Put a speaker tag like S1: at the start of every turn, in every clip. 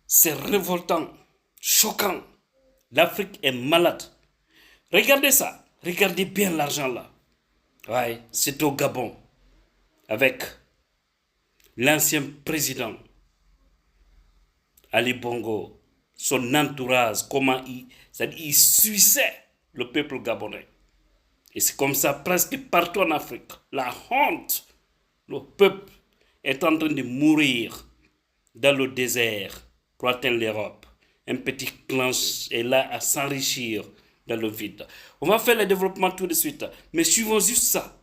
S1: C'est révoltant, choquant. L'Afrique est malade. Regardez ça. Regardez bien l'argent là. Ouais, c'est au Gabon. Avec l'ancien président Ali Bongo, son entourage, comment il suissait le peuple gabonais. Et c'est comme ça presque partout en Afrique. La honte, le peuple est en train de mourir dans le désert pour atteindre l'Europe. Un petit clan est là à s'enrichir dans le vide. On va faire le développement tout de suite, mais suivons juste ça.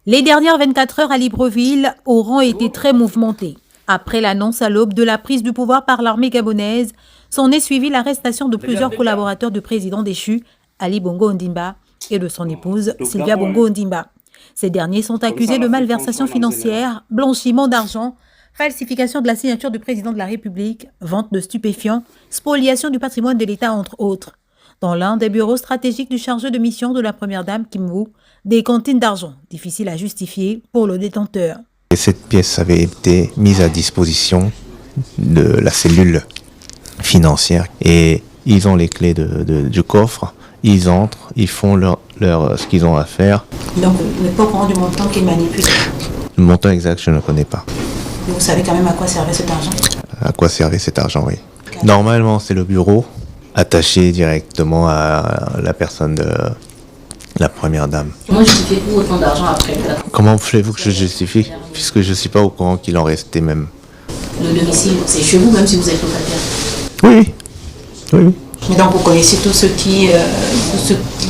S2: Les dernières 24 heures à Libreville auront été très mouvementées. Après l'annonce à l'aube de la prise du pouvoir par l'armée gabonaise, s'en est suivi l'arrestation de plusieurs collaborateurs du président déchu, Ali Bongo Ondimba, et de son épouse, Sylvia Bongo Ondimba. Ces derniers sont accusés de malversation financière, blanchiment d'argent, falsification de la signature du président de la République, vente de stupéfiants, spoliation du patrimoine de l'État, entre autres. Dans l'un des bureaux stratégiques du chargé de mission de la première dame Kim Woo, des cantines d'argent, difficiles à justifier pour le détenteur.
S3: Et cette pièce avait été mise à disposition de la cellule financière et ils ont les clés du coffre, ils entrent, ils font ce qu'ils ont à faire.
S2: Donc, vous n'êtes pas au courant du montant qu'ils manipulent?
S3: Le montant exact, je ne connais pas.
S2: Mais vous savez quand même à quoi servait cet argent?
S3: À quoi servait cet argent, oui. Normalement, c'est le bureau attaché directement à la personne de la première dame.
S2: Comment justifiez-vous autant d'argent après?
S3: Comment voulez-vous que je justifie, puisque je ne suis pas au courant qu'il en restait même?
S2: Le domicile, c'est chez vous, même si vous êtes locataire?
S3: Oui, oui.
S2: Mais donc vous connaissez tout ce qui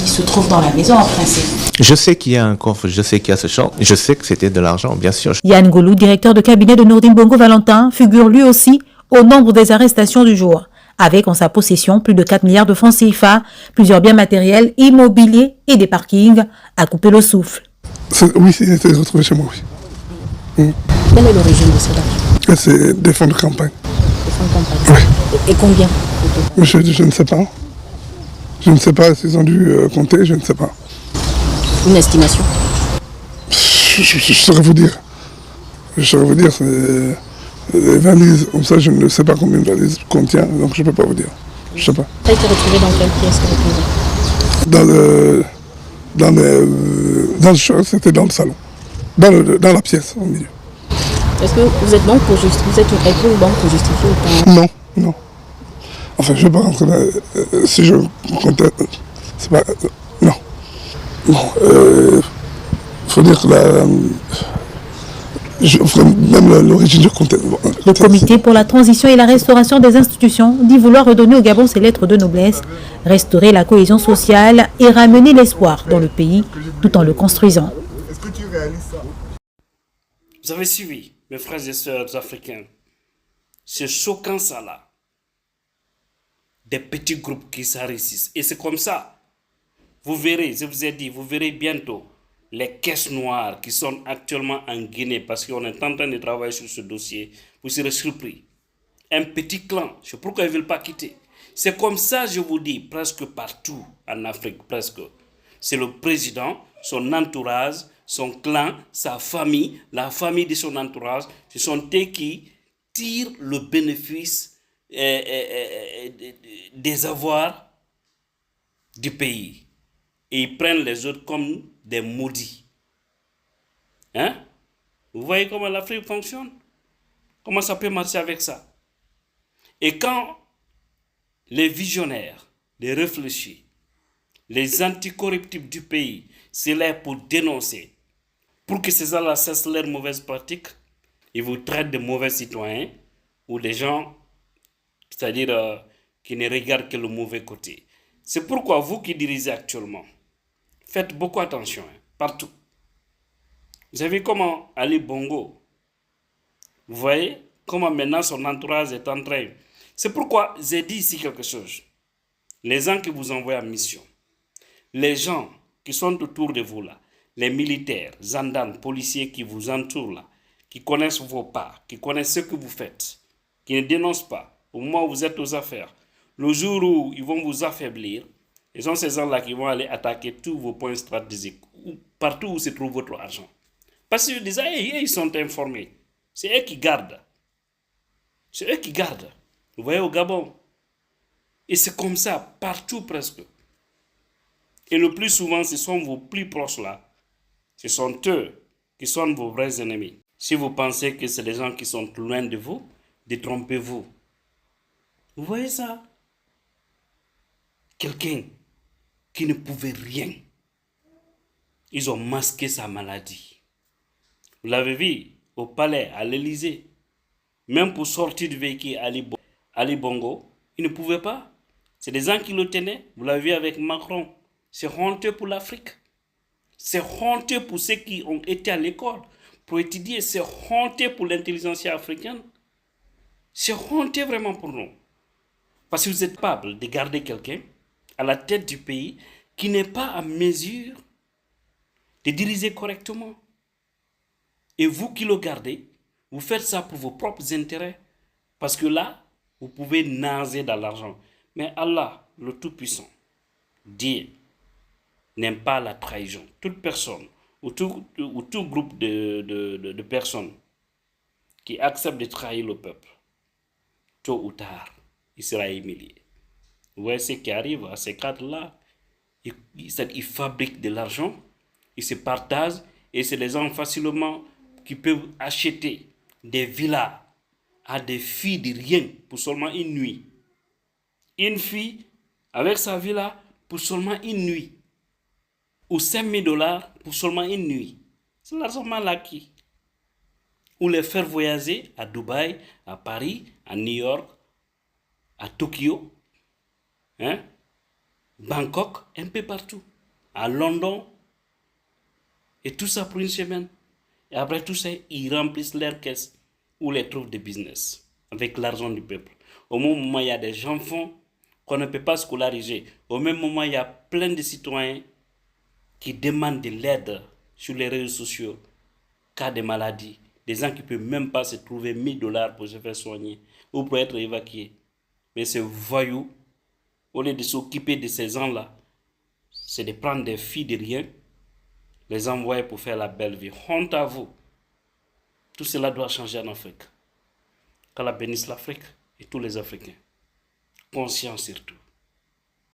S2: se trouve dans la maison en principe?
S3: Je sais qu'il y a un coffre, je sais qu'il y a ce champ, je sais que c'était de l'argent, bien sûr.
S2: Yann Goulou, directeur de cabinet de Nourdine Bongo Valentin, figure lui aussi au nombre des arrestations du jour, avec en sa possession plus de 4 milliards de francs CFA, plusieurs biens matériels, immobiliers et des parkings à couper le souffle.
S4: Oui, c'était retrouvé chez moi, oui.
S2: Quelle est l'origine de cet argent?
S4: C'est des fonds de campagne.
S2: Des fonds de campagne?
S4: Oui.
S2: Et combien?
S4: Je ne sais pas. Je ne sais pas s'ils ont dû compter, je ne sais pas.
S2: Une estimation?
S4: Je saurais vous dire. C'est les valises, comme ça je ne sais pas combien de valises contient, donc je ne peux pas vous dire. Je ne sais pas.
S2: Ça a été retrouvé dans quelle pièce?
S4: Dans le champ, c'était dans le salon. Dans la pièce, au milieu.
S2: Est-ce que vous êtes banque pour justifier? Vous êtes une banque pour justifier ou pas?
S4: Non, non. Enfin, je ne vais pas rentrer là. Si je comptais. C'est pas. Non. Bon, faut dire que je ferai même l'origine du compte.
S2: Le Comité pour la transition et la restauration des institutions dit vouloir redonner au Gabon ses lettres de noblesse, restaurer la cohésion sociale et ramener l'espoir dans le pays tout en le construisant.
S4: Est-ce que tu réalises ça?
S1: Vous avez suivi, mes frères et sœurs africains. C'est choquant ça là. Des petits groupes qui s'enrichissent. Et c'est comme ça. Vous verrez, je vous ai dit, vous verrez bientôt les caisses noires qui sont actuellement en Guinée parce qu'on est en train de travailler sur ce dossier. Vous serez surpris. Un petit clan, c'est pourquoi ils ne veulent pas quitter. C'est comme ça, je vous dis, presque partout en Afrique, presque. C'est le président, son entourage, son clan, sa famille, la famille de son entourage. Ce sont eux qui tirent le bénéfice des avoirs du pays. Et ils prennent les autres comme des maudits. Hein? Vous voyez comment l'Afrique fonctionne? Comment ça peut marcher avec ça? Et quand les visionnaires, les réfléchis, les anticorruptibles du pays, c'est là pour dénoncer, pour que ces gens-là cessent leurs mauvaises pratiques, ils vous traitent de mauvais citoyens ou des gens, c'est-à-dire qui ne regardent que le mauvais côté. C'est pourquoi vous qui dirigez actuellement, faites beaucoup attention, partout. Vous avez vu comment Ali Bongo, vous voyez comment maintenant son entourage est en train. C'est pourquoi j'ai dit ici quelque chose. Les gens qui vous envoient en mission, les gens qui sont autour de vous là, les militaires, gendarmes, policiers qui vous entourent là, qui connaissent vos pas, qui connaissent ce que vous faites, qui ne dénoncent pas, au moment où vous êtes aux affaires, le jour où ils vont vous affaiblir, ce sont ces gens-là qui vont aller attaquer tous vos points stratégiques, partout où se trouve votre argent. Parce qu'ils disent, ils sont informés. C'est eux qui gardent. C'est eux qui gardent. Vous voyez au Gabon. Et c'est comme ça, partout presque. Et le plus souvent, ce sont vos plus proches là. Ce sont eux qui sont vos vrais ennemis. Si vous pensez que c'est des gens qui sont loin de vous, détrompez-vous. Vous voyez ça? Quelqu'un qui ne pouvait rien. Ils ont masqué sa maladie. Vous l'avez vu au palais, à l'Élysée. Même pour sortir du véhicule Ali Bongo, il ne pouvait pas. C'est des gens qui le tenaient. Vous l'avez vu avec Macron. C'est honteux pour l'Afrique. C'est honteux pour ceux qui ont été à l'école pour étudier. C'est honteux pour l'intelligence africaine. C'est honteux vraiment pour nous. Parce que vous êtes capable de garder quelqu'un à la tête du pays qui n'est pas à mesure de diriger correctement. Et vous qui le gardez, vous faites ça pour vos propres intérêts. Parce que là, vous pouvez nager dans l'argent. Mais Allah, le Tout-Puissant, Dieu, n'aime pas la trahison. Toute personne ou tout groupe de personnes qui acceptent de trahir le peuple, tôt ou tard, il sera humilié. Vous voyez ce qui arrive à ces cadres-là. Ils fabriquent de l'argent, ils se partagent, et c'est des gens facilement qui peuvent acheter des villas à des filles de rien pour seulement une nuit. Une fille avec sa villa pour seulement une nuit. Ou 5 000 $ pour seulement une nuit. C'est l'argent mal acquis. Ou les faire voyager à Dubaï, à Paris, à New York, à Tokyo, Bangkok, un peu partout. À London. Et tout ça pour une semaine. Et après tout ça, ils remplissent leurs caisses ou les trouvent de business avec l'argent du peuple. Au même moment, il y a des enfants qu'on ne peut pas scolariser. Au même moment, il y a plein de citoyens qui demandent de l'aide sur les réseaux sociaux, cas de maladie. Des gens qui ne peuvent même pas se trouver 1 000 $ pour se faire soigner ou pour être évacués. Mais ces voyous, au lieu de s'occuper de ces gens-là, c'est de prendre des filles de rien, les envoyer pour faire la belle vie. Honte à vous. Tout cela doit changer en Afrique. Qu'Allah bénisse l'Afrique et tous les Africains. Conscients surtout.